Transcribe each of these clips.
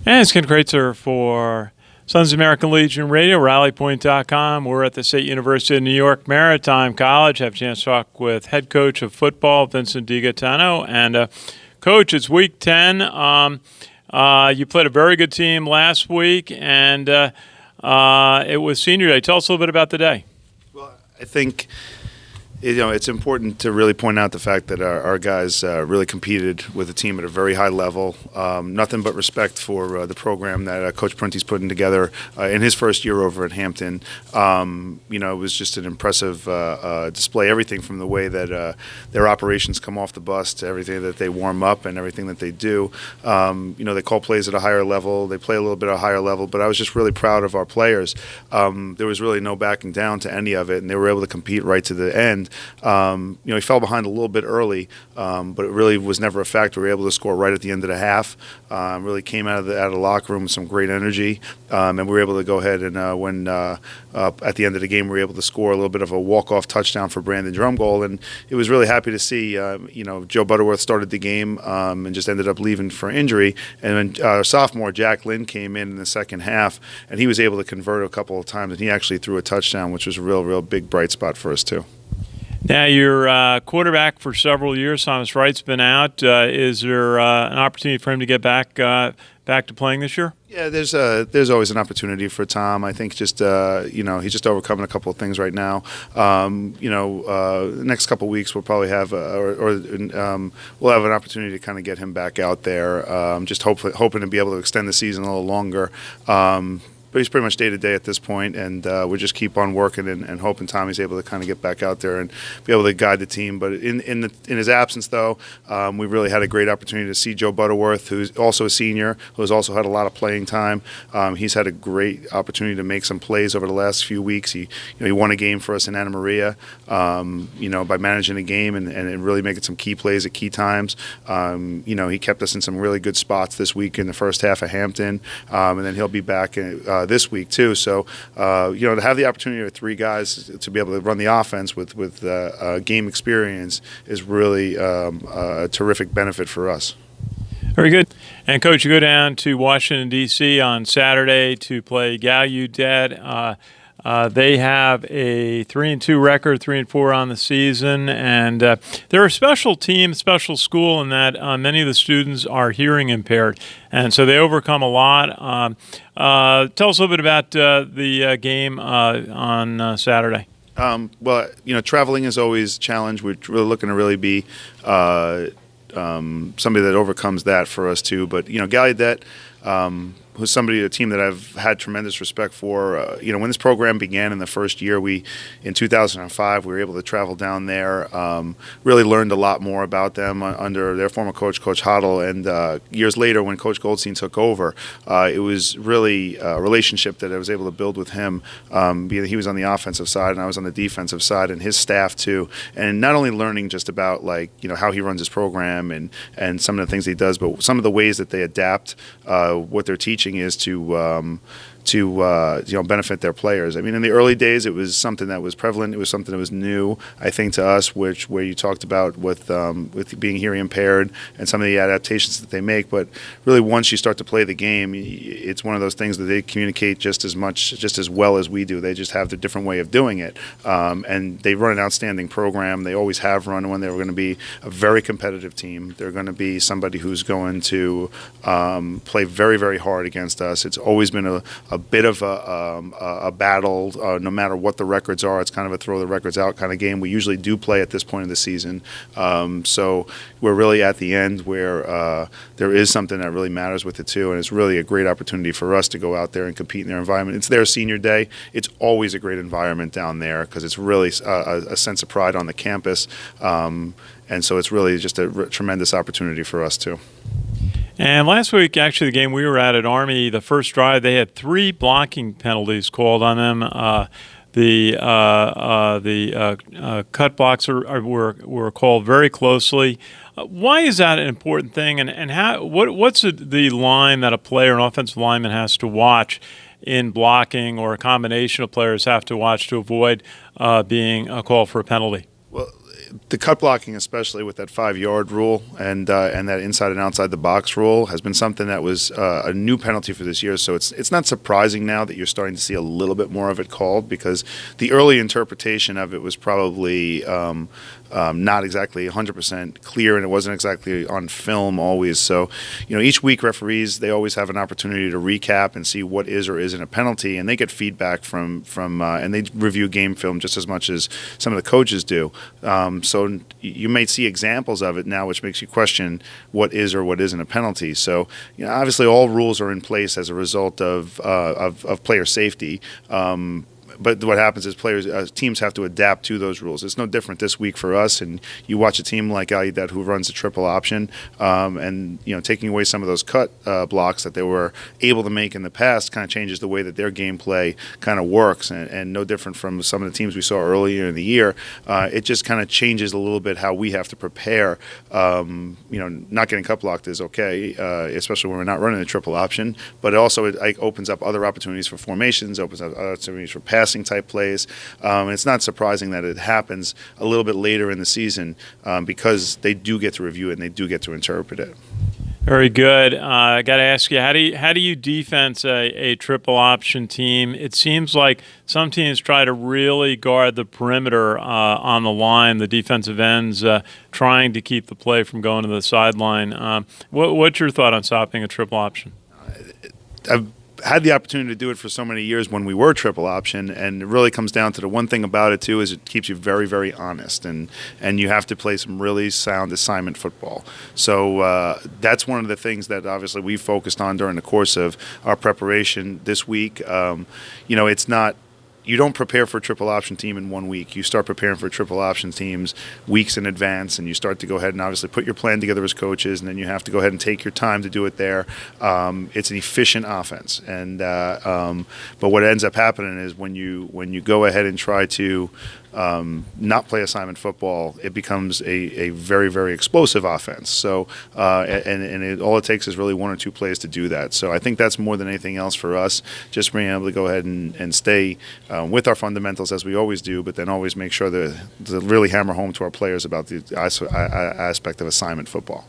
And it's Ken Kraetzer for Sons of American Legion Radio, RallyPoint.com. We're at the State University of New York Maritime College. Have a chance to talk with head coach of football, Vincent DiGaetano. And, Coach, it's week 10. You played a very good team last week, and it was senior day. Tell us a little bit about the day. Well, I think it's important to really point out the fact that our guys really competed with the team at a very high level. Nothing but respect for the program that Coach Prunty's putting together in his first year over at Hampton. It was just an impressive display, everything from the way that their operations come off the bus to everything that they warm up and everything that they do. They call plays at a higher level. They play a little bit at a higher level, but I was just really proud of our players. There was really no backing down to any of it, and they were able to compete right to the end. He fell behind a little bit early, but it really was never a factor. We were able to score right at the end of the half. Really came out of the locker room with some great energy, and we were able to go ahead and at the end of the game, we were able to score a little bit of a walk-off touchdown for Brandon Drumgold, and it was really happy to see. Joe Butterworth started the game and just ended up leaving for injury, and then sophomore Jack Lynn came in the second half, and he was able to convert a couple of times, and he actually threw a touchdown, which was a real big bright spot for us too. Now, you're quarterback for several years. Thomas Wright's been out. Is there an opportunity for him to get back to playing this year? Yeah, there's always an opportunity for Tom. I think just he's just overcoming a couple of things right now. Next couple of weeks we'll probably have we'll have an opportunity to kind of get him back out there. Just hoping to be able to extend the season a little longer. But he's pretty much day-to-day at this point, and we just keep on working and hoping Tommy's able to kind of get back out there and be able to guide the team. But in his absence, though, we really had a great opportunity to see Joe Butterworth, who's also a senior, who has also had a lot of playing time. He's had a great opportunity to make some plays over the last few weeks. He won a game for us in Anna Maria, by managing a game and really making some key plays at key times. He kept us in some really good spots this week in the first half of Hampton, and then he'll be back this week too. So, to have the opportunity with three guys to be able to run the offense with game experience is really a terrific benefit for us. Very good. And, Coach, you go down to Washington, D.C. on Saturday to play Gallaudet. They have a 3-2 record, 3-4 on the season, and they're a special team, special school in that many of the students are hearing impaired, and so they overcome a lot. Tell us a little bit about the game on Saturday. Traveling is always a challenge. We're really looking to really be somebody that overcomes that for us too. But Gallaudet, who's a team that I've had tremendous respect for. When this program began in the first year, in 2005, we were able to travel down there, really learned a lot more about them under their former coach, Coach Hoddle, and years later when Coach Goldstein took over, it was really a relationship that I was able to build with him, being that he was on the offensive side and I was on the defensive side, and his staff too, and not only learning just about how he runs his program and some of the things he does, but some of the ways that they adapt what they're teaching is to benefit their players. I mean, in the early days, it was something that was prevalent. It was something that was new, I think, to us, where you talked about with being hearing impaired and some of the adaptations that they make. But really, once you start to play the game, it's one of those things that they communicate just as well as we do. They just have their different way of doing it, and they run an outstanding program. They always have run one. They're going to be a very competitive team. They're going to be somebody who's going to play very, very hard against us. It's always been a bit of a battle, no matter what the records are. It's kind of a throw the records out kind of game. We usually do play at this point of the season. So we're really at the end where there is something that really matters with it too, and it's really a great opportunity for us to go out there and compete in their environment. It's their senior day. It's always a great environment down there because it's really a sense of pride on the campus, and so it's really just a tremendous opportunity for us too. And last week, actually, the game we were at Army, the first drive, they had 3 blocking penalties called on them. The cut blocks were called very closely. Why is that an important thing? And what's the line that a player, an offensive lineman, has to watch in blocking, or a combination of players have to watch to avoid being called for a penalty? Well, the cut blocking, especially with that 5-yard rule and that inside and outside the box rule, has been something that was a new penalty for this year. So it's not surprising now that you're starting to see a little bit more of it called, because the early interpretation of it was probably not exactly 100% clear, and it wasn't exactly on film always. So, each week referees, they always have an opportunity to recap and see what is or isn't a penalty, and they get feedback from and they review game film just as much as some of the coaches do. So you may see examples of it now, which makes you question what is or what isn't a penalty. So, obviously all rules are in place as a result of player safety. But what happens is teams have to adapt to those rules. It's no different this week for us. And you watch a team like Gallaudet, who runs a triple option, and taking away some of those cut blocks that they were able to make in the past kind of changes the way that their gameplay kind of works. And no different from some of the teams we saw earlier in the year. It just kind of changes a little bit how we have to prepare. Not getting cut blocked is okay, especially when we're not running a triple option. But it opens up other opportunities for formations, opens up other opportunities for passing type plays. And it's not surprising that it happens a little bit later in the season, because they do get to review it and they do get to interpret it. Very good. I got to ask you, how do you defense a triple option team? It seems like some teams try to really guard the perimeter on the line, the defensive ends, trying to keep the play from going to the sideline. What's your thought on stopping a triple option? I've had the opportunity to do it for so many years when we were triple option, and it really comes down to the one thing about it too is it keeps you very, very honest, and you have to play some really sound assignment football. So that's one of the things that obviously we focused on during the course of our preparation this week. It's not. You don't prepare for a triple option team in 1 week. You start preparing for triple option teams weeks in advance, and you start to go ahead and obviously put your plan together as coaches, and then you have to go ahead and take your time to do it there. It's an efficient offense, and but what ends up happening is when you go ahead and try to not play assignment football, it becomes a very, very explosive offense. So, all it takes is really 1 or 2 plays to do that. So I think that's more than anything else for us, just being able to go ahead and stay with our fundamentals as we always do, but then always make sure to really hammer home to our players about the aspect of assignment football.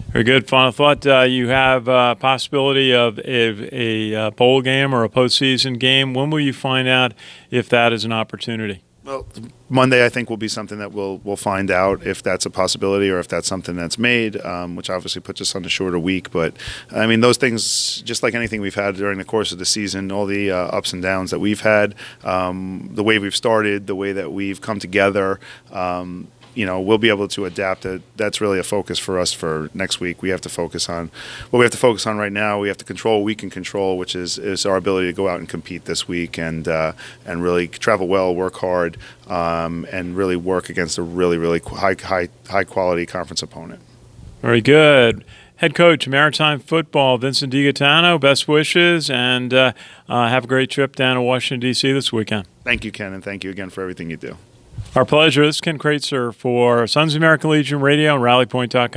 Very good. Final thought, you have a possibility of a bowl game or a postseason game. When will you find out if that is an opportunity? Well, Monday I think will be something that we'll find out if that's a possibility or if that's something that's made, which obviously puts us on a shorter week. But, I mean, those things, just like anything we've had during the course of the season, all the ups and downs that we've had, the way we've started, the way that we've come together, we'll be able to adapt it. That's really a focus for us for next week. We have to focus on what we have to focus on right now. We have to control what we can control, which is our ability to go out and compete this week and really travel well, work hard, and really work against a really, really high quality conference opponent. Very good. Head coach, Maritime football, Vincent DiGaetano, best wishes, and have a great trip down to Washington, D.C. this weekend. Thank you, Ken, and thank you again for everything you do. Our pleasure. This is Ken Kraetzer for Sons of American Legion Radio and RallyPoint.com.